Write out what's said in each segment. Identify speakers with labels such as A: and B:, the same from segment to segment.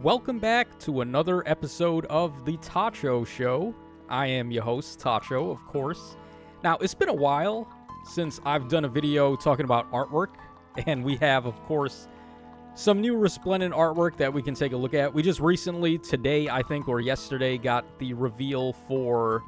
A: Welcome back to another episode of the Tacho Show. I am your host, Tacho, of course. Now, it's been a while since I've done a video talking about artwork, and we have, of course, some new Resplendent artwork that we can take a look at. We just recently, today, I think, or yesterday, got the reveal for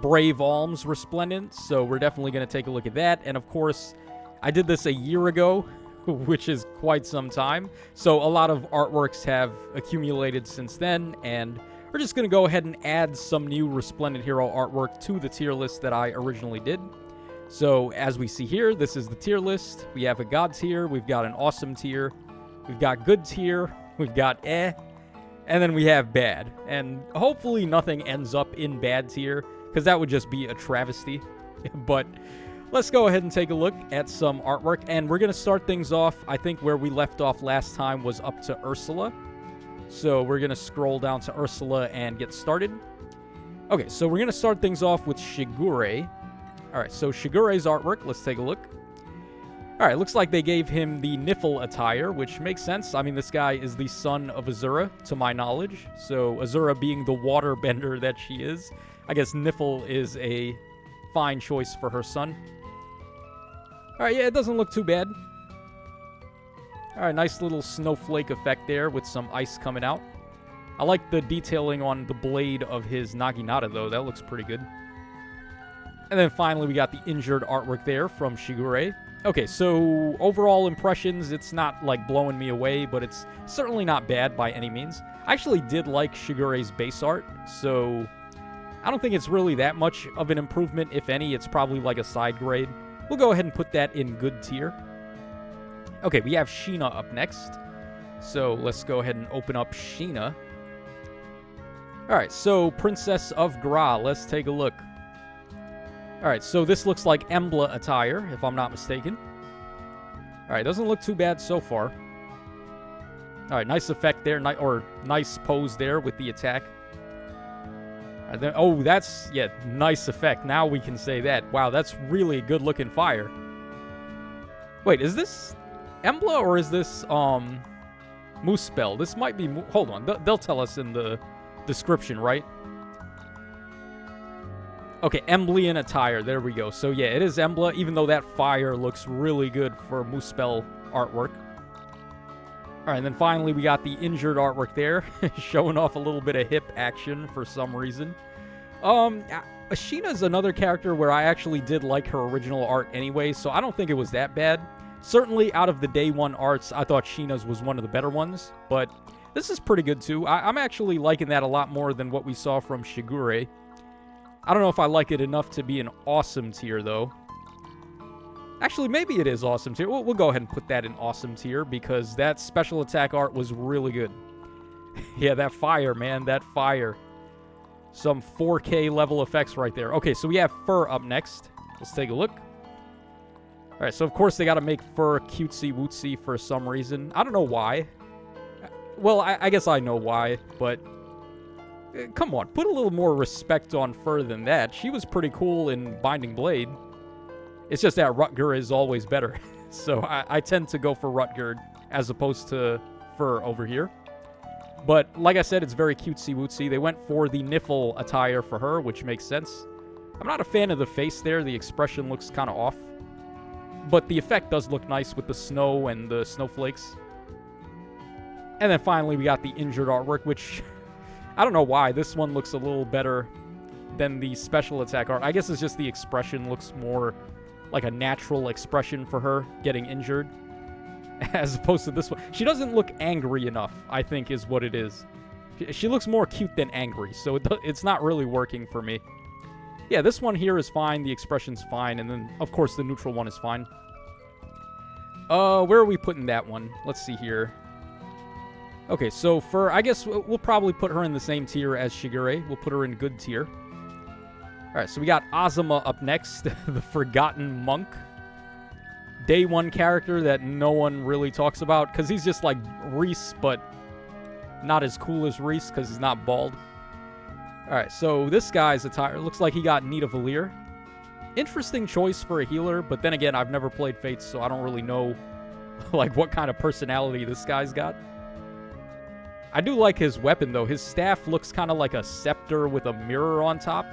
A: Brave Alm's Resplendent, so we're definitely going to take a look at that. And, of course, I did this a year ago, which is quite some time. So a lot of artworks have accumulated since then, and we're just going to go ahead and add some new Resplendent Hero artwork to the tier list that I originally did. So as we see here, this is the tier list. We have a God tier, we've got an Awesome tier, we've got Good tier, we've got and then we have Bad. And hopefully nothing ends up in Bad tier, because that would just be a travesty. But let's go ahead and take a look at some artwork, and we're going to start things off. I think where we left off last time was up to Ursula. So we're going to scroll down to Ursula and get started. Okay, so we're going to start things off with Shigure. Alright, so Shigure's artwork, let's take a look. Alright, looks like they gave him the Niffle attire, which makes sense. I mean, this guy is the son of Azura, to my knowledge. So Azura being the water bender that she is, I guess Niffle is a fine choice for her son. Alright, yeah, it doesn't look too bad. Alright, nice little snowflake effect there with some ice coming out. I like the detailing on the blade of his Naginata, though. That looks pretty good. And then finally, we got the injured artwork there from Shigure. Okay, so overall impressions, it's not, like, blowing me away, but it's certainly not bad by any means. I actually did like Shigure's base art, so I don't think it's really that much of an improvement. If any, it's probably like a side grade. We'll go ahead and put that in Good tier. Okay, we have Sheena up next. So let's go ahead and open up Sheena. Alright, so Princess of Gra. Let's take a look. Alright, so this looks like Emblem attire, if I'm not mistaken. Alright, doesn't look too bad so far. Alright, nice effect there, nice pose there with the attack. Oh, that's, yeah, nice effect. Now we can say that. Wow, that's really good looking fire. Wait, is this Embla or is this, Moose Spell? This might be, hold on, they'll tell us in the description, right? Okay, Emblean attire, there we go. So yeah, it is Embla, even though that fire looks really good for Moose Spell artwork. Alright, and then finally we got the injured artwork there, showing off a little bit of hip action for some reason. Sheena's another character where I actually did like her original art anyway, so I don't think it was that bad. Certainly out of the day one arts, I thought Sheena's was one of the better ones, but this is pretty good too. I'm actually liking that a lot more than what we saw from Shigure. I don't know if I like it enough to be an Awesome tier, though. Actually, maybe it is Awesome tier. We'll go ahead and put that in Awesome tier, because that special attack art was really good. Yeah, that fire, man, that fire. Some 4K level effects right there. Okay, so we have Fur up next. Let's take a look. Alright, so of course they gotta make Fur cutesy-wootsy for some reason. I don't know why. Well, I guess I know why, but come on, put a little more respect on Fur than that. She was pretty cool in Binding Blade. It's just that Rutger is always better. So I tend to go for Rutger as opposed to Fur over here. But like I said, it's very cutesy-wootsy. They went for the Niffle attire for her, which makes sense. I'm not a fan of the face there. The expression looks kind of off. But the effect does look nice with the snow and the snowflakes. And then finally, we got the injured artwork, which I don't know why. This one looks a little better than the special attack art. I guess it's just the expression looks more like a natural expression for her getting injured, as opposed to this one. She doesn't look angry enough, I think, is what it is. She looks more cute than angry, so it's not really working for me. Yeah, this one here is fine, the expression's fine, and then, of course, the neutral one is fine. Where are we putting that one? Let's see here. Okay, so for, I guess we'll probably put her in the same tier as Shigure. We'll put her in Good tier. Alright, so we got Ozima up next, the Forgotten Monk. Day one character that no one really talks about, because he's just like Reese, but not as cool as Reese, because he's not bald. Alright, so this guy's attire looks like he got Nidavellir. Interesting choice for a healer, but then again, I've never played Fates, so I don't really know like what kind of personality this guy's got. I do like his weapon, though. His staff looks kind of like a scepter with a mirror on top.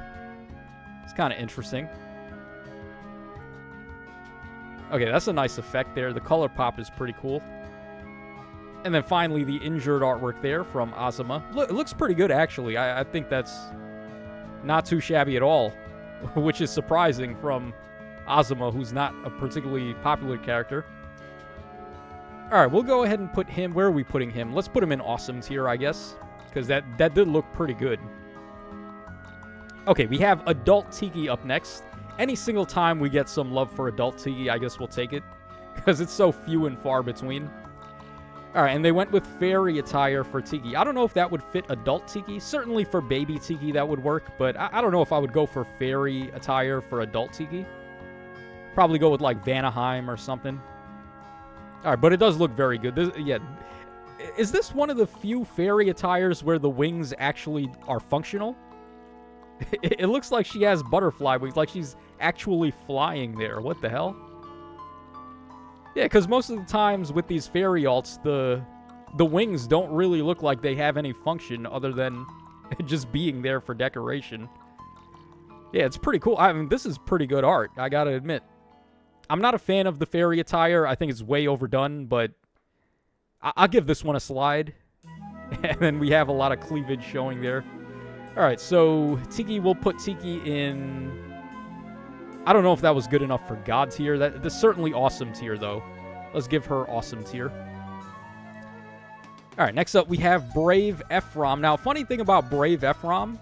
A: It's kind of interesting. Okay, that's a nice effect there. The color pop is pretty cool. And then finally, the injured artwork there from Ozima. It looks pretty good, actually. I think that's not too shabby at all, which is surprising from Ozima, who's not a particularly popular character. All right, we'll go ahead and put him... Where are we putting him? Let's put him in awesome tier, I guess, because that did look pretty good. Okay, we have Adult Tiki up next. Any single time we get some love for Adult Tiki, I guess we'll take it, because it's so few and far between. All right, and they went with fairy attire for Tiki. I don't know if that would fit Adult Tiki. Certainly for baby Tiki that would work, but I don't know if I would go for fairy attire for Adult Tiki. Probably go with, like, Vanaheim or something. All right, but it does look very good. Yeah. Is this one of the few fairy attires where the wings actually are functional? It looks like she has butterfly wings, like she's actually flying there. What the hell? Yeah, because most of the times with these fairy alts, the wings don't really look like they have any function other than just being there for decoration. Yeah, it's pretty cool. I mean, this is pretty good art, I gotta admit. I'm not a fan of the fairy attire. I think it's way overdone, but I'll give this one a slide. And then we have a lot of cleavage showing there. All right, so Tiki, we'll put Tiki in... I don't know if that was good enough for God tier. That's certainly awesome tier, though. Let's give her awesome tier. All right, next up we have Brave Efron. Now, funny thing about Brave Efron,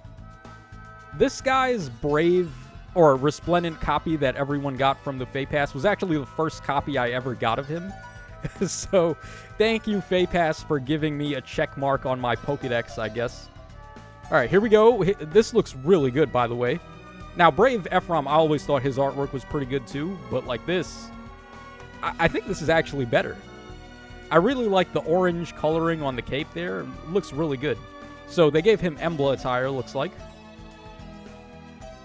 A: this guy's Brave or Resplendent copy that everyone got from the Fay Pass was actually the first copy I ever got of him. So, thank you, Fay Pass, for giving me a check mark on my Pokedex, I guess. All right, here we go. This looks really good, by the way. Now, Brave Efron, I always thought his artwork was pretty good too, but like this, I think this is actually better. I really like the orange coloring on the cape there. It looks really good. So they gave him Emblem attire, looks like.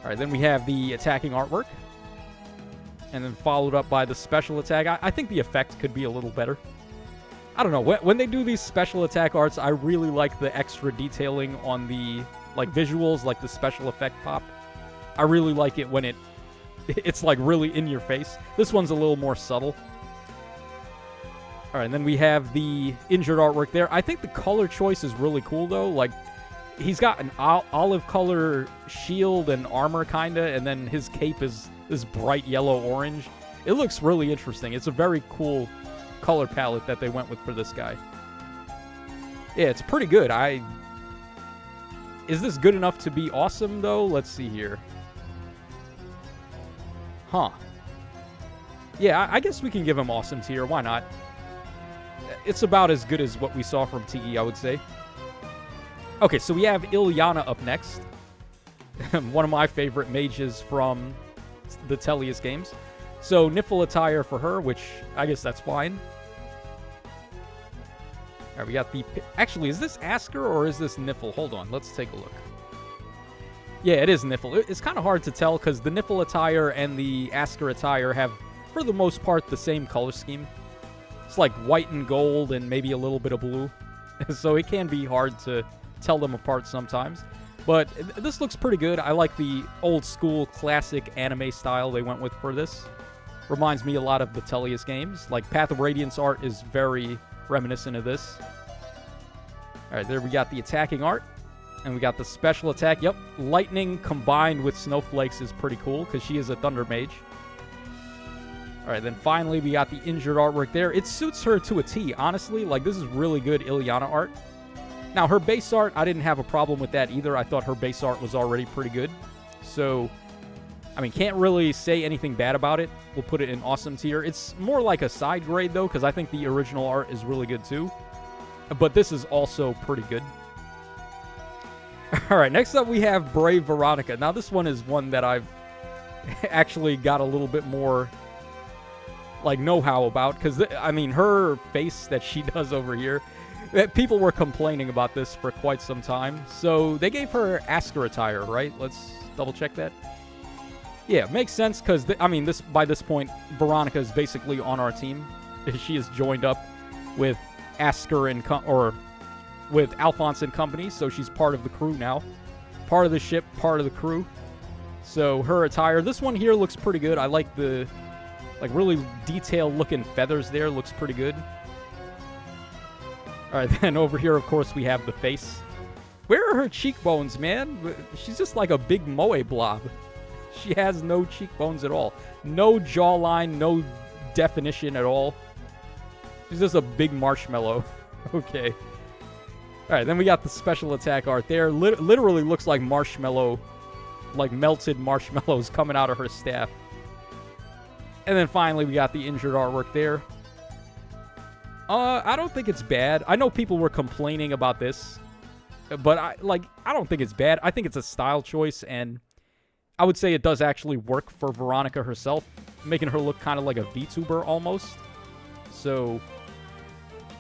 A: All right, then we have the attacking artwork. And then followed up by the special attack. I think the effect could be a little better. I don't know. When they do these special attack arts, I really like the extra detailing on the like visuals, like the special effect pop. I really like it when it's like really in your face. This one's a little more subtle. All right, and then we have the injured artwork there. I think the color choice is really cool, though. Like, he's got an olive color shield and armor, kind of, and then his cape is this bright yellow-orange. It looks really interesting. It's a very cool color palette that they went with for this guy. Yeah, it's pretty good. Is this good enough to be awesome, though? Let's see here. Huh. Yeah, I guess we can give him awesome tier. Why not? It's about as good as what we saw from Tiki, I would say. Okay, so we have Ilana up next. One of my favorite mages from the Tellius games. So, Niffle attire for her, which I guess that's fine. All right, we got the... Actually, is this Asker or is this Niffle? Hold on, let's take a look. Yeah, it is Niffle. It's kind of hard to tell because the Niffle attire and the Asker attire have, for the most part, the same color scheme. It's like white and gold and maybe a little bit of blue. So it can be hard to tell them apart sometimes. But this looks pretty good. I like the old school classic anime style they went with for this. Reminds me a lot of the Tellius games. Like Path of Radiance art is very reminiscent of this. All right, there we got the attacking art. And we got the special attack. Yep, lightning combined with snowflakes is pretty cool because she is a thunder mage. All right, then finally we got the injured artwork there. It suits her to a T, honestly. Like, this is really good Ilana art. Now, her base art, I didn't have a problem with that either. I thought her base art was already pretty good. So, I mean, can't really say anything bad about it. We'll put it in awesome tier. It's more like a side grade, though, because I think the original art is really good, too. But this is also pretty good. All right, next up we have Brave Veronica. Now, this one is one that I've actually got a little bit more, like, know-how about. Because, I mean, her face that she does over here, people were complaining about this for quite some time. So, they gave her Asker attire, right? Let's double-check that. Yeah, makes sense, because, I mean, by this point, Veronica is basically on our team. She is joined up with Asker and... with Alphonse and company, so she's part of the crew now. Part of the ship, part of the crew. So her attire, this one here looks pretty good. I like the, like, really detailed looking feathers there. Looks pretty good. Alright, then over here, of course, we have the face. Where are her cheekbones, man? She's just like a big moe blob. She has no cheekbones at all. No jawline, no definition at all. She's just a big marshmallow. Okay. Alright, then we got the special attack art there. Literally looks like marshmallow, like melted marshmallows coming out of her staff. And then finally, we got the injured artwork there. I don't think it's bad. I know people were complaining about this, but I don't think it's bad. I think it's a style choice, and I would say it does actually work for Veronica herself, making her look kind of like a VTuber almost. So,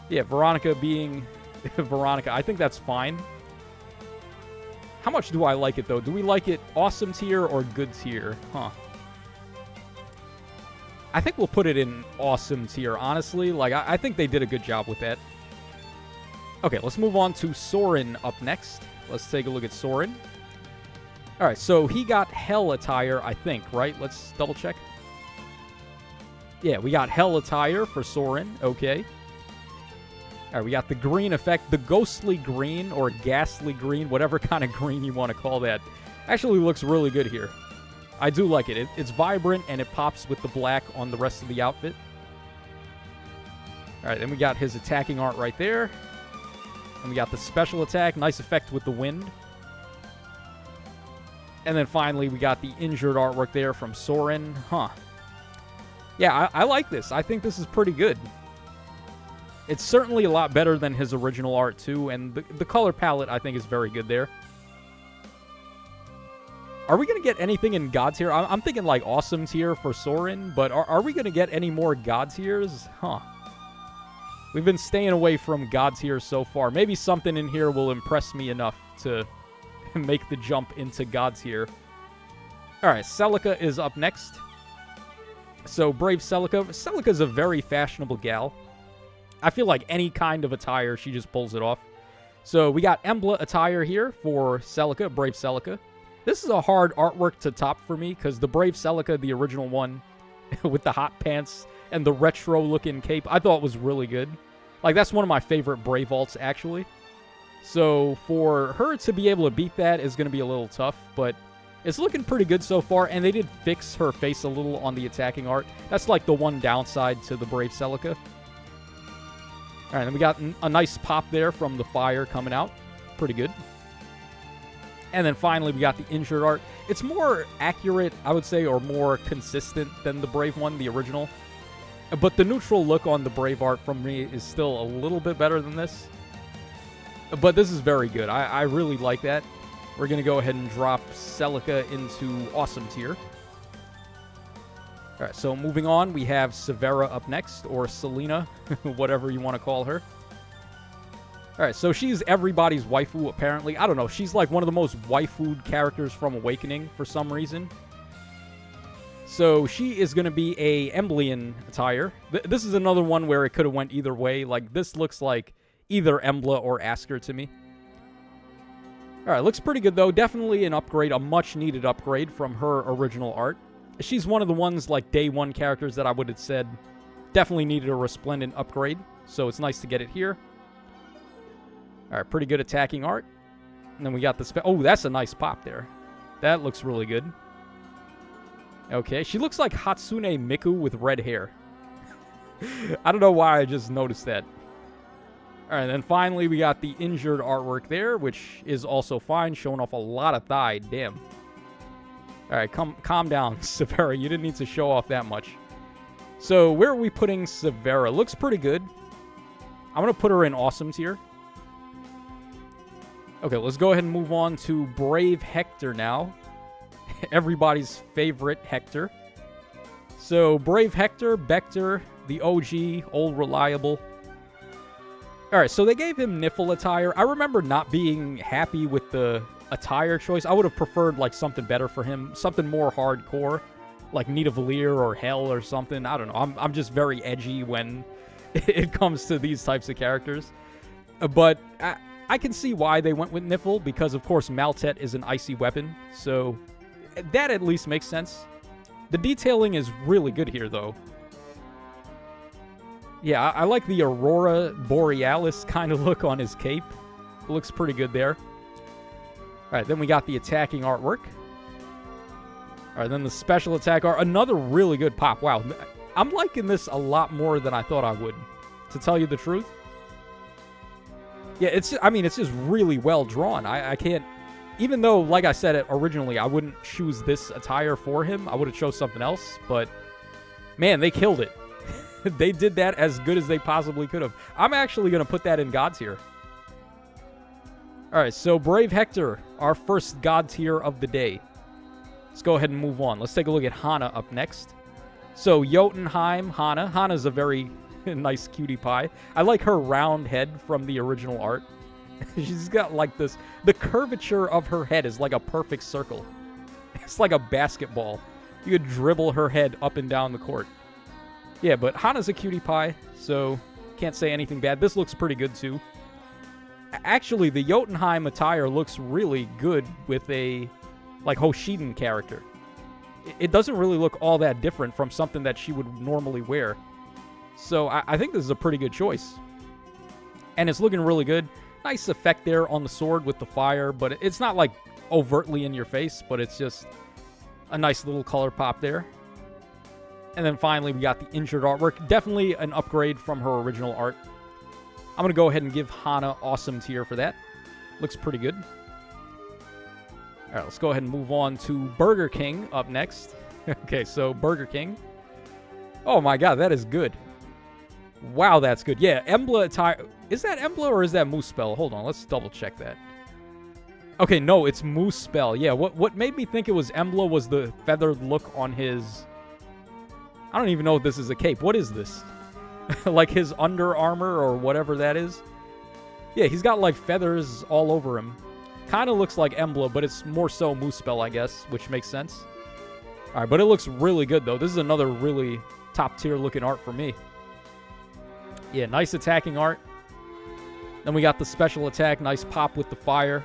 A: yeah, Veronica being Veronica, I think that's fine. How much do I like it, though? Do we like it awesome tier or good tier? Huh. I think we'll put it in awesome tier, honestly. Like, I think they did a good job with that. Okay, let's move on to Saurin up next. Let's take a look at Saurin. Alright, so he got Hell attire, I think, right? Let's double check. Yeah, we got Hell attire for Saurin. Okay. Alright, we got the green effect. The ghostly green, or ghastly green, whatever kind of green you want to call that. Actually looks really good here. I do like it. It's vibrant, and it pops with the black on the rest of the outfit. Alright, then we got his attacking art right there. And we got the special attack. Nice effect with the wind. And then finally, we got the injured artwork there from Saurin. Huh. Yeah, I like this. I think this is pretty good. It's certainly a lot better than his original art, too. And the color palette, I think, is very good there. Are we going to get anything in God tier? I'm thinking, like, awesome tier for Saurin. But are we going to get any more God tiers? Huh. We've been staying away from God tier so far. Maybe something in here will impress me enough to make the jump into God tier. Alright, Celica is up next. So, Brave Celica. Celica's a very fashionable gal. I feel like any kind of attire, she just pulls it off. So, we got Emblem attire here for Celica, Brave Celica. This is a hard artwork to top for me, because the Brave Celica, the original one, with the hot pants and the retro-looking cape, I thought was really good. Like, that's one of my favorite Brave alts, actually. So, for her to be able to beat that is going to be a little tough, but it's looking pretty good so far, and they did fix her face a little on the attacking art. That's, like, the one downside to the Brave Celica. Alright, then we got a nice pop there from the fire coming out. Pretty good. And then finally, we got the injured art. It's more accurate, I would say, or more consistent than the Brave one, the original. But the neutral look on the Brave art from me is still a little bit better than this. But this is very good. I really like that. We're going to go ahead and drop Celica into awesome tier. Alright, so moving on, we have Severa up next, or Selena, whatever you want to call her. Alright, so she's everybody's waifu, apparently. I don't know, she's like one of the most waifued characters from Awakening for some reason. So she is going to be a Emblem attire. This is another one where it could have went either way. Like, this looks like either Embla or Asker to me. Alright, looks pretty good though. Definitely an upgrade, a much needed upgrade from her original art. She's one of the ones, like, day one characters that I would have said definitely needed a Resplendent upgrade. So it's nice to get it here. Alright, pretty good attacking art. And then we got the oh, that's a nice pop there. That looks really good. Okay, she looks like Hatsune Miku with red hair. I don't know why I just noticed that. Alright, then finally we got the injured artwork there, which is also fine, showing off a lot of thigh. Damn. Alright, calm down, Severa. You didn't need to show off that much. So, where are we putting Severa? Looks pretty good. I'm going to put her in awesome tier. Okay, let's go ahead and move on to Brave Hector now. Everybody's favorite Hector. So, Brave Hector, Bector, the OG, old reliable. Alright, so they gave him Niffle attire. I remember not being happy with the attire choice. I would have preferred, like, something better for him. Something more hardcore. Like Nidavellir or Hell or something. I don't know. I'm just very edgy when it comes to these types of characters. But I can see why they went with Niffle, because of course Maltet is an icy weapon, so that at least makes sense. The detailing is really good here, though. Yeah, I like the Aurora Borealis kind of look on his cape. It looks pretty good there. Alright, then we got the attacking artwork. Alright, then the special attack art. Another really good pop. Wow, I'm liking this a lot more than I thought I would, to tell you the truth. Yeah, it's just really well drawn. I can't, even though, like I said originally, I wouldn't choose this attire for him. I would have chose something else, but man, they killed it. They did that as good as they possibly could have. I'm actually going to put that in God tier. All right, so Brave Hector, our first God tier of the day. Let's go ahead and move on. Let's take a look at Hana up next. So Jotunheim Hana. Hana's a very nice cutie pie. I like her round head from the original art. She's got like this. The curvature of her head is like a perfect circle. It's like a basketball. You could dribble her head up and down the court. Yeah, but Hana's a cutie pie, so can't say anything bad. This looks pretty good too. Actually, the Jotunheim attire looks really good with a like Hoshiden character. It doesn't really look all that different from something that she would normally wear. So I think this is a pretty good choice. And it's looking really good. Nice effect there on the sword with the fire, but it's not like overtly in your face, but it's just a nice little color pop there. And then finally, we got the injured artwork. Definitely an upgrade from her original art. I'm going to go ahead and give Hana awesome tier for that. Looks pretty good. All right, let's go ahead and move on to Burger King up next. Okay, so Burger King. Oh my god, that is good. Wow, that's good. Yeah, Emblem attire. Is that Emblem or is that Moosespell? Hold on, let's double check that. Okay, no, it's Moosespell. Yeah, what made me think it was Emblem was the feathered look on his... I don't even know if this is a cape. What is this? Like his under armor or whatever that is? Yeah, he's got like feathers all over him. Kind of looks like Emblem, but it's more so Moosespell, I guess, which makes sense. All right, but it looks really good, though. This is another really top-tier looking art for me. Yeah, nice attacking art. Then we got the special attack. Nice pop with the fire.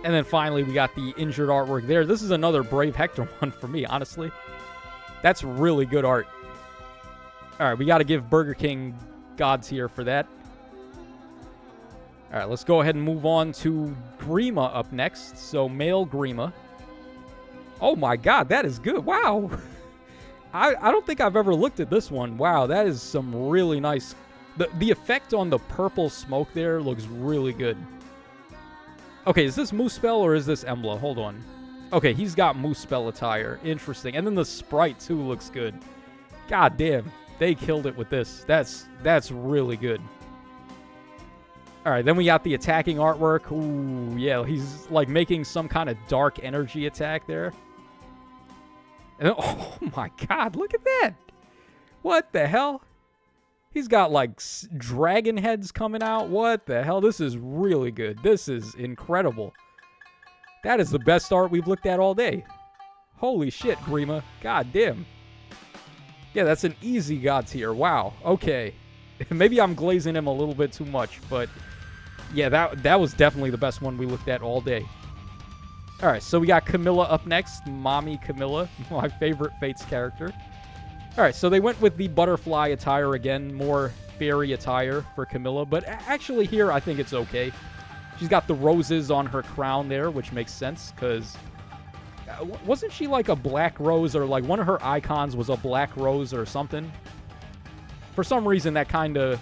A: And then finally, we got the injured artwork there. This is another Brave Hector one for me, honestly. That's really good art. All right, we got to give Burger King God tier for that. All right, let's go ahead and move on to Grima up next. So, male Grima. Oh my god, that is good. Wow. I don't think I've ever looked at this one. Wow, that is some really nice... The effect on the purple smoke there looks really good. Okay, is this Moosespell or is this Emblem? Hold on. Okay, he's got Moosespell attire. Interesting. And then the sprite, too, looks good. God damn. They killed it with this. That's really good. All right, then we got the attacking artwork. Ooh, yeah, he's like making some kind of dark energy attack there. And, oh my god, look at that. What the hell? He's got like dragon heads coming out. What the hell? This is really good. This is incredible. That is the best art we've looked at all day. Holy shit, Grima. God damn. Yeah, that's an easy god tier. Wow. Okay. Maybe I'm glazing him a little bit too much, but yeah, that was definitely the best one we looked at all day. All right, so we got Camila up next. Mommy Camila, my favorite Fates character. All right, so they went with the butterfly attire again, more fairy attire for Camila, but actually here I think it's okay. She's got the roses on her crown there, which makes sense, because wasn't she like a black rose, or like one of her icons was a black rose or something? For some reason, that kind of...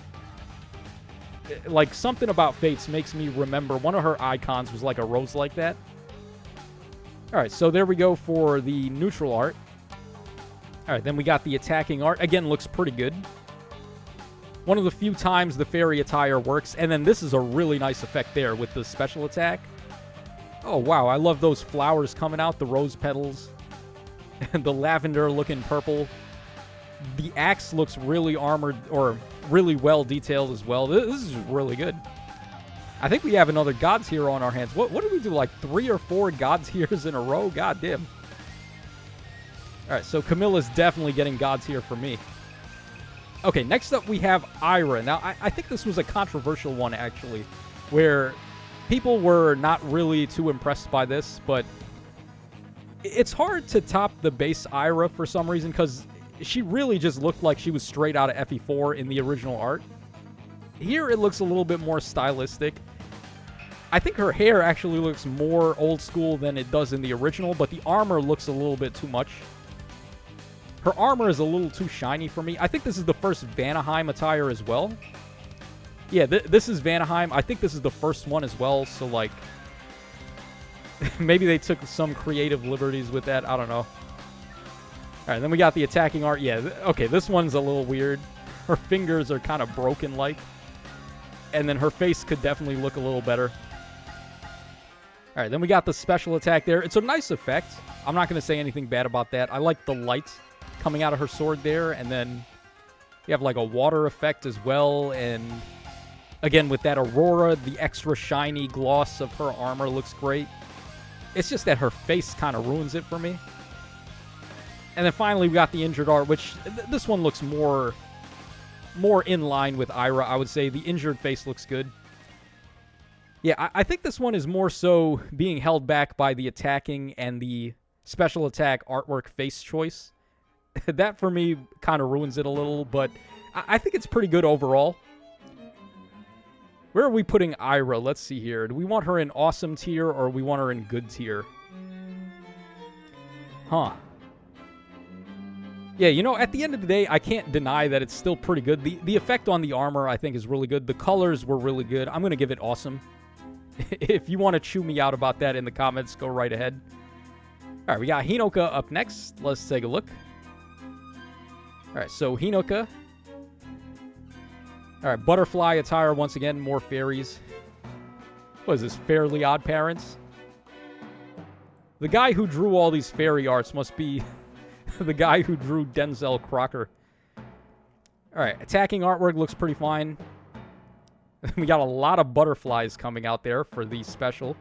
A: like, something about Fates makes me remember one of her icons was like a rose like that. All right, so there we go for the neutral art. All right, then we got the attacking art. Again, looks pretty good. One of the few times the fairy attire works. And then this is a really nice effect there with the special attack. Oh, wow. I love those flowers coming out, the rose petals. And the lavender-looking purple. The axe looks really armored, or really well detailed as well. This is really good. I think we have another God's Tier on our hands. What did we do, like 3 or 4 God's Tiers in a row? God damn. All right, so Camilla's definitely getting God's Tier for me. Okay, next up we have Ira. Now, I think this was a controversial one, actually, where people were not really too impressed by this, but it's hard to top the base Ira for some reason, because she really just looked like she was straight out of FE4 in the original art. Here, it looks a little bit more stylistic. I think her hair actually looks more old school than it does in the original, but the armor looks a little bit too much. Her armor is a little too shiny for me. I think this is the first Vanaheim attire as well. Yeah, this is Vanaheim. I think this is the first one as well, so, like, maybe they took some creative liberties with that. I don't know. All right, then we got the attacking art. Yeah, okay, this one's a little weird. Her fingers are kind of broken-like. And then her face could definitely look a little better. All right, then we got the special attack there. It's a nice effect. I'm not going to say anything bad about that. I like the light coming out of her sword there, and then you have like a water effect as well, and again with that aurora, the extra shiny gloss of her armor looks great. It's just that her face kind of ruins it for me. And then finally we got the injured art, which this one looks more in line with Ira, I would say. The injured face looks good. Yeah, I think this one is more so being held back by the attacking and the special attack artwork face choice. That, for me, kind of ruins it a little, but I think it's pretty good overall. Where are we putting Ira? Let's see here. Do we want her in awesome tier, or we want her in good tier? Huh. Yeah, you know, at the end of the day, I can't deny that it's still pretty good. The effect on the armor, I think, is really good. The colors were really good. I'm going to give it awesome. If you want to chew me out about that in the comments, go right ahead. All right, we got Hinoka up next. Let's take a look. All right, so Hinoka. All right, butterfly attire once again, more fairies. What is this, Fairly Odd Parents? The guy who drew all these fairy arts must be the guy who drew Denzel Crocker. All right, attacking artwork looks pretty fine. We got a lot of butterflies coming out there for the special.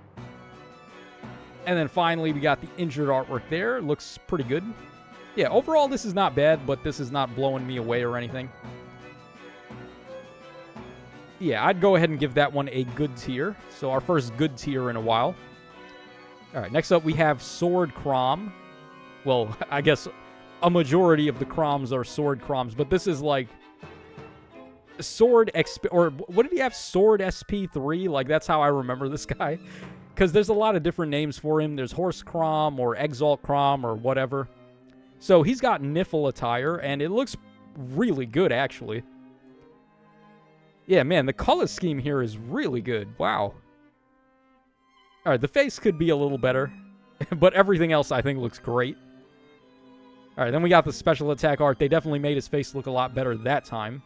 A: And then finally, we got the injured artwork there. Looks pretty good. Yeah, overall, this is not bad, but this is not blowing me away or anything. Yeah, I'd go ahead and give that one a good tier. So our first good tier in a while. All right, next up we have Sword Crom. Well, I guess a majority of the Croms are Sword Croms, but this is like Sword XP, or what did he have? Sword SP3? Like, that's how I remember this guy. Because there's a lot of different names for him. There's Horse Crom or Exalt Crom or whatever. So he's got Niffle attire, and it looks really good, actually. Yeah, man, the color scheme here is really good. Wow. All right, the face could be a little better, but everything else I think looks great. All right, then we got the special attack art. They definitely made his face look a lot better that time.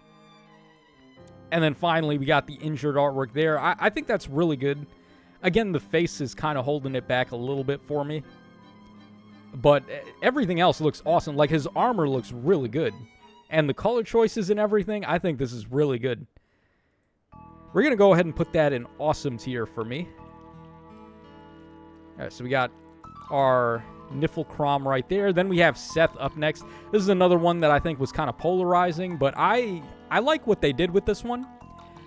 A: And then finally, we got the injured artwork there. I think that's really good. Again, the face is kind of holding it back a little bit for me. But everything else looks awesome. Like, his armor looks really good. And the color choices and everything, I think this is really good. We're going to go ahead and put that in awesome tier for me. All right, so we got our Niffle Crom right there. Then we have Seth up next. This is another one that I think was kind of polarizing, but I like what they did with this one,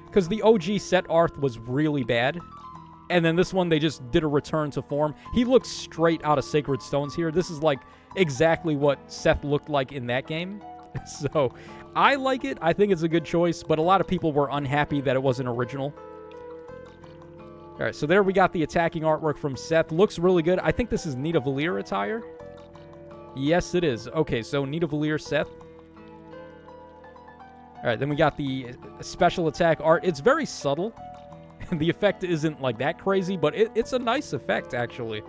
A: because the OG Seth Art was really bad. And then this one, they just did a return to form. He looks straight out of Sacred Stones here. This is like exactly what Seth looked like in that game. So I like it. I think it's a good choice, but a lot of people were unhappy that it wasn't original. All right, so there we got the attacking artwork from Seth. Looks really good. I think this is Nidavellir attire. Yes, it is. Okay, so Nidavellir Seth. All right, then we got the special attack art. It's very subtle. The effect isn't like that crazy, but it's a nice effect, actually.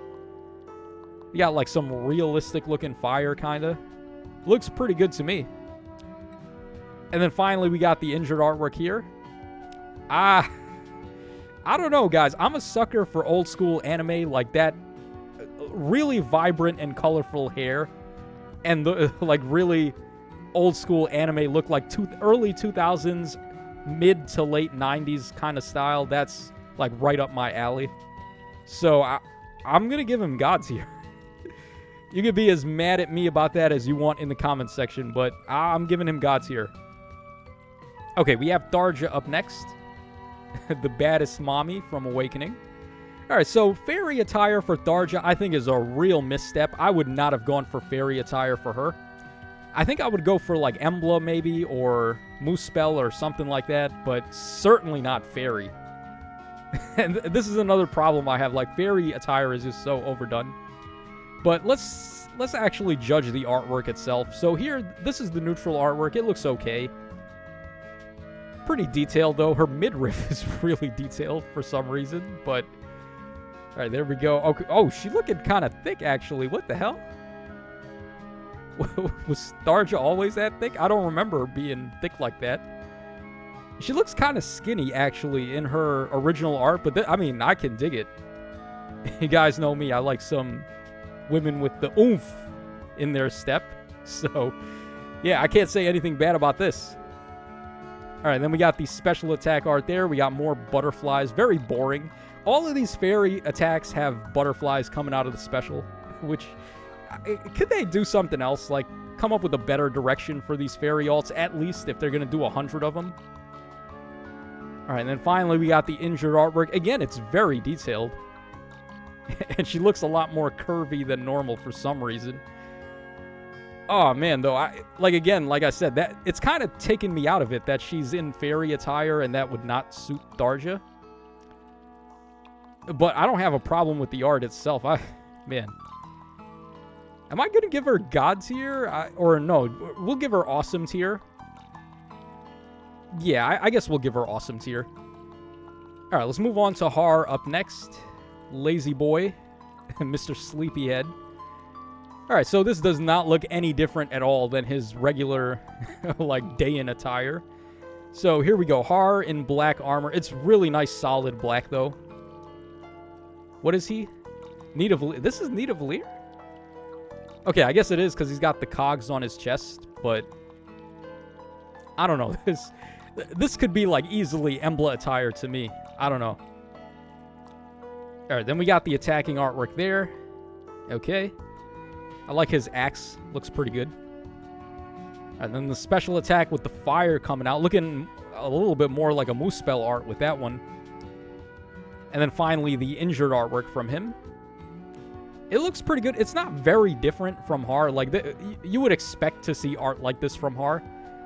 A: You got like some realistic looking fire, kind of. Looks pretty good to me. And then finally, we got the injured artwork here. I don't know, guys. I'm a sucker for old school anime like that. Really vibrant and colorful hair. And the like really old school anime look like early 2000s, mid to late 90s kind of style. That's like right up my alley. So I'm going to give him God tier. You can be as mad at me about that as you want in the comments section, but I'm giving him God tier. Okay, we have Tharja up next. The baddest mommy from Awakening. Alright, so fairy attire for Tharja I think is a real misstep. I would not have gone for fairy attire for her. I think I would go for like Emblem maybe, or Moosepell or something like that, but certainly not fairy. And this is another problem I have, like fairy attire is just so overdone. But let's actually judge the artwork itself. So here, this is the neutral artwork. It looks okay. Pretty detailed though. Her midriff is really detailed for some reason, but all right, there we go. Okay. Oh, she looking kind of thick actually. What the hell? Was Tharja always that thick? I don't remember her being thick like that. She looks kind of skinny actually in her original art, but I mean, I can dig it. You guys know me. I like some women with the oomph in their step. So, yeah, I can't say anything bad about this. All right, then we got the special attack art there. We got more butterflies. Very boring. All of these fairy attacks have butterflies coming out of the special, which... Could they do something else? Like, come up with a better direction for these fairy alts, at least if they're going to do 100 of them? Alright, and then finally we got the injured artwork. Again, it's very detailed. And she looks a lot more curvy than normal for some reason. Oh, man, though, like I said, that it's kind of taken me out of it that she's in fairy attire and that would not suit Tharja. But I don't have a problem with the art itself. Man... Am I going to give her God tier? Or no, we'll give her awesome tier. Yeah, I guess we'll give her awesome tier. Alright, let's move on to Har up next. Lazy boy. Mr. Sleepyhead. Alright, so this does not look any different at all than his regular, like, day-in attire. So here we go. Har in black armor. It's really nice solid black, though. What is he? Nidavellir. This is Nidavellir? Okay, I guess it is because he's got the cogs on his chest, but I don't know. This could be like easily Embla attire to me. I don't know. All right, then we got the attacking artwork there. Okay. I like his axe. Looks pretty good. And then the special attack with the fire coming out. Looking a little bit more like a Moosepell art with that one. And then finally the injured artwork from him. It looks pretty good. It's not very different from Har. Like, you would expect to see art like this from Har.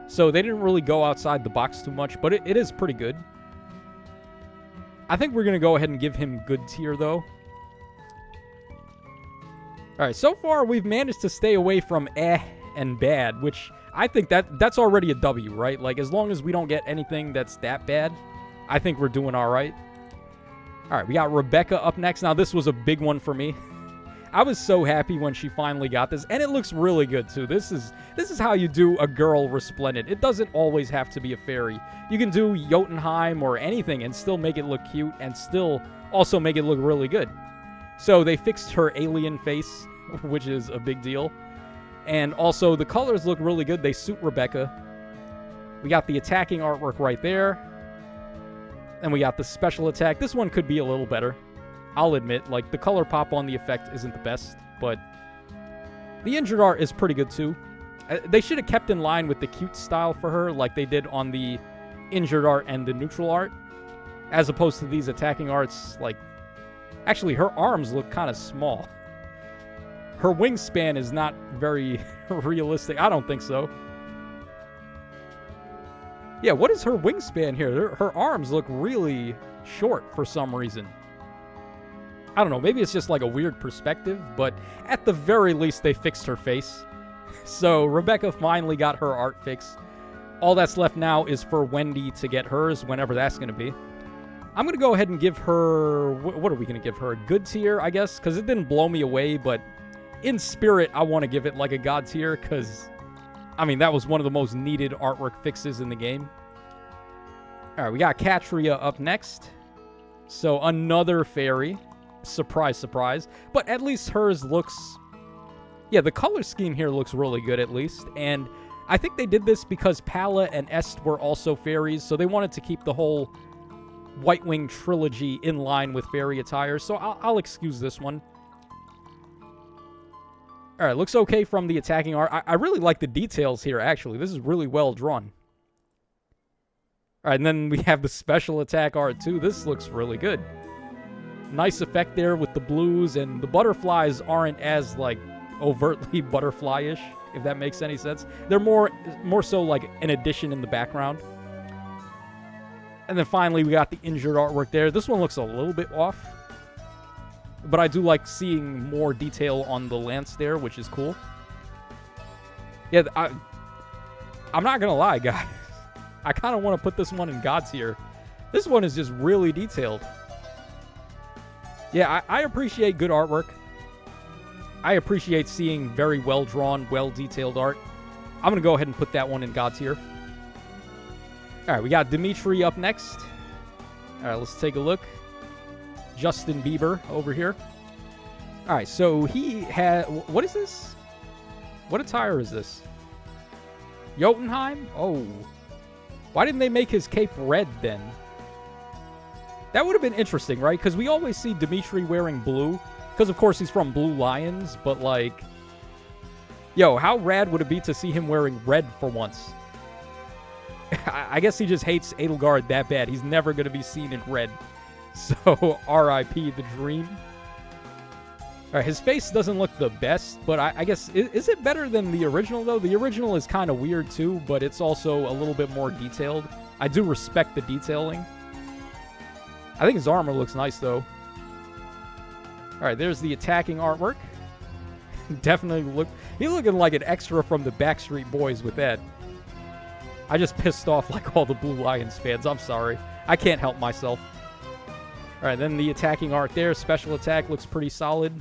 A: So they didn't really go outside the box too much, but it is pretty good. I think we're going to go ahead and give him good tier, though. Alright, so far we've managed to stay away from and bad, which I think that's already a W, right? Like, as long as we don't get anything that's that bad, I think we're doing alright. Alright, we got Rebecca up next. Now, this was a big one for me. I was so happy when she finally got this, and it looks really good, too. This is how you do a girl Resplendent. It doesn't always have to be a fairy. You can do Jotunheim or anything and still make it look cute and still also make it look really good. So they fixed her alien face, which is a big deal. And also, the colors look really good. They suit Rebecca. We got the attacking artwork right there. And we got the special attack. This one could be a little better. I'll admit, like, the color pop on the effect isn't the best, but the injured art is pretty good, too. They should have kept in line with the cute style for her, like they did on the injured art and the neutral art, as opposed to these attacking arts, like... Actually, her arms look kind of small. Her wingspan is not very realistic. I don't think so. Yeah, what is her wingspan here? Her arms look really short for some reason. I don't know, maybe it's just like a weird perspective, but at the very least, they fixed her face. So Rebecca finally got her art fix. All that's left now is for Wendy to get hers, whenever that's going to be. I'm going to go ahead and give her... What are we going to give her? A good tier, I guess? Because it didn't blow me away, but in spirit, I want to give it like a god tier, because, I mean, that was one of the most needed artwork fixes in the game. All right, we got Catria up next. So another fairy. Surprise, surprise. But at least hers looks... Yeah, the color scheme here looks really good, at least. And I think they did this because Pala and Est were also fairies, so they wanted to keep the whole White Wing trilogy in line with fairy attire, so I'll excuse this one. Alright, looks okay from the attacking art. I really like the details here, actually. This is really well drawn. All right, and then we have the special attack art too. This looks really good. Nice effect there with the blues, and the butterflies aren't as like overtly butterfly-ish, if that makes any sense. They're more so like an addition in the background. And then finally, we got the injured artwork there. This one looks a little bit off, but I do like seeing more detail on the lance there, which is cool. Yeah, I'm not gonna lie, guys. I kind of want to put this one in God tier. This one is just really detailed. Yeah, I appreciate good artwork. I appreciate seeing very well-drawn, well-detailed art. I'm going to go ahead and put that one in God tier. All right, we got Dimitri up next. All right, let's take a look. Justin Bieber over here. All right, so he had... What is this? What attire is this? Jotunheim? Oh. Why didn't they make his cape red then? That would have been interesting, right? Because we always see Dimitri wearing blue. Because, of course, he's from Blue Lions. But, like... Yo, how rad would it be to see him wearing red for once? I guess he just hates Edelgard that bad. He's never going to be seen in red. So, R.I.P. the dream. Alright, his face doesn't look the best, but I guess... Is it better than the original, though? The original is kind of weird, too, but it's also a little bit more detailed. I do respect the detailing. I think his armor looks nice, though. Alright, there's the attacking artwork. Definitely look... He's looking like an extra from the Backstreet Boys with that. I just pissed off like all the Blue Lions fans. I'm sorry. I can't help myself. Alright, then the attacking art there. Special attack looks pretty solid.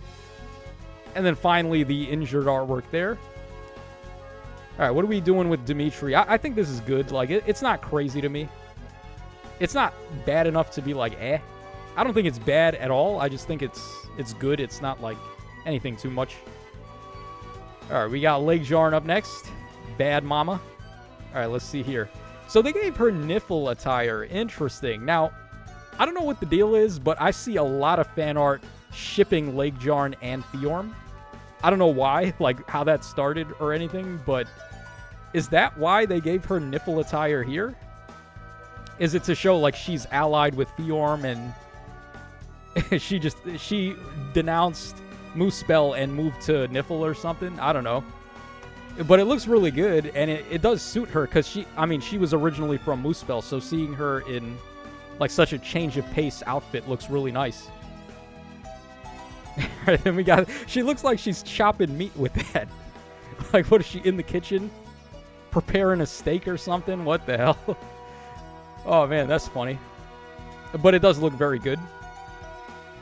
A: And then finally, the injured artwork there. Alright, what are we doing with Dimitri? I think this is good. Like, it's not crazy to me. It's not bad enough to be like, eh. I don't think it's bad at all. I just think it's good. It's not, like, anything too much. Alright, we got Legjar up next. Bad Mama. Alright, let's see here. So they gave her Niffle attire. Interesting. Now, I don't know what the deal is, but I see a lot of fan art shipping Legjar and Fjorm. I don't know why, like how that started or anything, but is that why they gave her Niffle attire here? Is it to show like she's allied with Fjorm and she denounced Moosepell and moved to Niffle or something? I don't know. But it looks really good, and it does suit her, because she was originally from Moosepell, so seeing her in like such a change of pace outfit looks really nice. Alright, then we got... She looks like she's chopping meat with that. Like, what is she, in the kitchen? Preparing a steak or something? What the hell? Oh, man, that's funny. But it does look very good.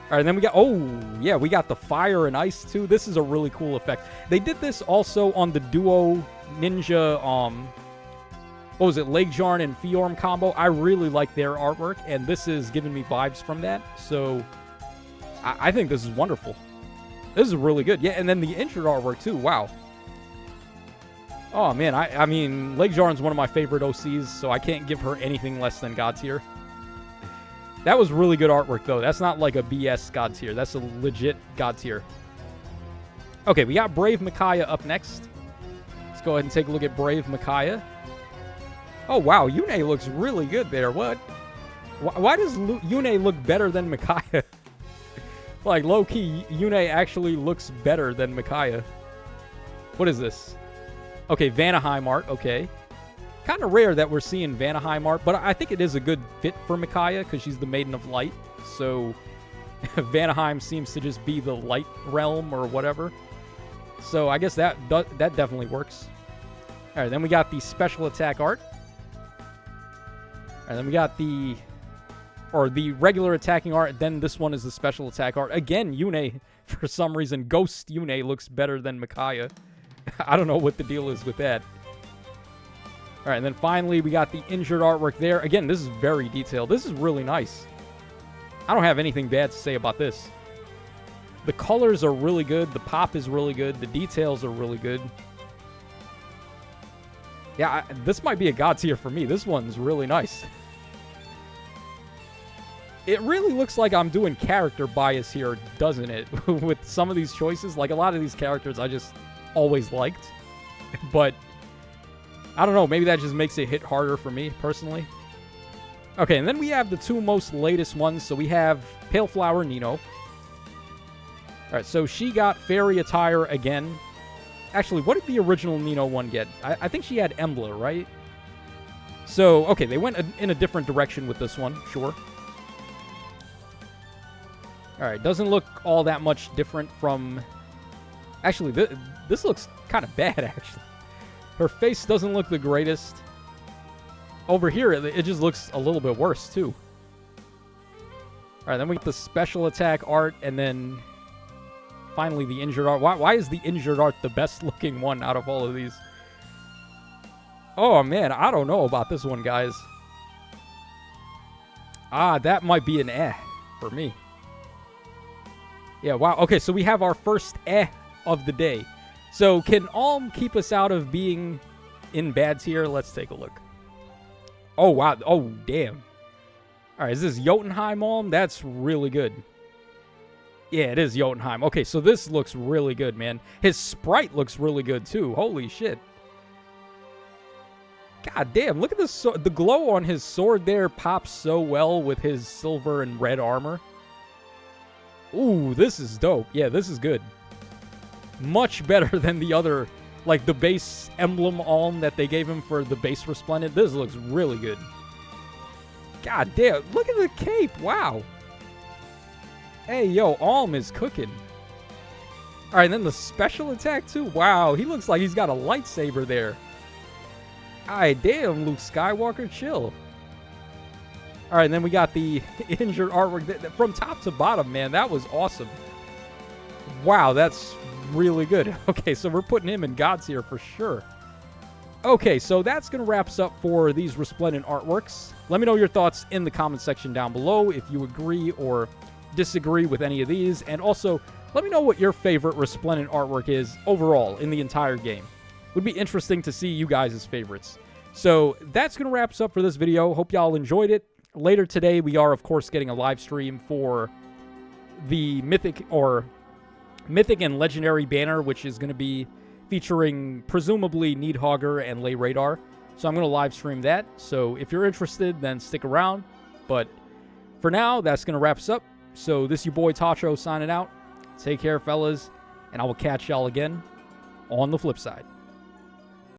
A: Alright, then we got... Oh, yeah, we got the fire and ice, too. This is a really cool effect. They did this also on the Duo Ninja, what was it, Legjar and Fjorm combo. I really like their artwork, and this is giving me vibes from that. So, I think this is wonderful. This is really good. Yeah, and then the injured artwork, too. Wow. Oh, man, I mean, Legjar's one of my favorite OCs, so I can't give her anything less than God tier. That was really good artwork, though. That's not like a BS God tier. That's a legit God tier. Okay, we got Brave Micaiah up next. Let's go ahead and take a look at Brave Micaiah. Oh, wow. Yune looks really good there. What? Why does Yune look better than Micaiah? Like, low-key, Yune actually looks better than Micaiah. What is this? Okay, Vanaheim art. Okay. Kind of rare that we're seeing Vanaheim art, but I think it is a good fit for Micaiah because she's the Maiden of Light. So Vanaheim seems to just be the light realm or whatever. So I guess that definitely works. All right, then we got the special attack art. And then we got the regular attacking art. Then this one is the special attack art. Again, Yune, for some reason, Ghost Yune looks better than Micaiah. I don't know what the deal is with that. All right, and then finally, we got the injured artwork there. Again, this is very detailed. This is really nice. I don't have anything bad to say about this. The colors are really good. The pop is really good. The details are really good. Yeah, this might be a God tier for me. This one's really nice. It really looks like I'm doing character bias here, doesn't it? With some of these choices. Like, a lot of these characters I just always liked. But I don't know, maybe that just makes it hit harder for me, personally. Okay, and then we have the two most latest ones. So we have Pale Flower Nino. All right, so she got fairy attire again. Actually, what did the original Nino one get? I think she had Emblem, right? So, okay, they went in a different direction with this one, sure. All right, doesn't look all that much different from... Actually, this looks kind of bad, actually. Her face doesn't look the greatest. Over here, it just looks a little bit worse, too. All right, then we get the special attack art, and then finally the injured art. Why is the injured art the best-looking one out of all of these? Oh, man, I don't know about this one, guys. That might be an for me. Yeah, wow. Okay, so we have our first of the day. So can Alm keep us out of being in bad tier? Let's take a look. Oh, wow. Oh, damn. All right, is this Jotunheim Alm? That's really good. Yeah, it is Jotunheim. Okay, so this looks really good, man. His sprite looks really good, too. Holy shit. God damn, look at this. The glow on his sword there pops so well with his silver and red armor. Ooh, this is dope. Yeah, this is good. Much better than the other, like the base Emblem Alm that they gave him for the base Resplendent. This looks really good. God damn, look at the cape. Wow. Hey, yo, Alm is cooking. All right, and then the special attack, too. Wow, he looks like he's got a lightsaber there. Alright, damn, Luke Skywalker, chill. Alright, and then we got the injured artwork from top to bottom, man. That was awesome. Wow, that's really good. Okay, so we're putting him in God tier for sure. Okay, so that's going to wrap us up for these Resplendent artworks. Let me know your thoughts in the comment section down below if you agree or disagree with any of these. And also, let me know what your favorite Resplendent artwork is overall in the entire game. Would be interesting to see you guys' favorites. So that's going to wrap us up for this video. Hope y'all enjoyed it. Later today, we are, of course, getting a live stream for the Mythic and Legendary banner, which is going to be featuring, presumably, Needhogger and Lay Radar. So I'm going to live stream that. So if you're interested, then stick around. But for now, that's going to wrap us up. So this is your boy Tacho signing out. Take care, fellas. And I will catch y'all again on the flip side.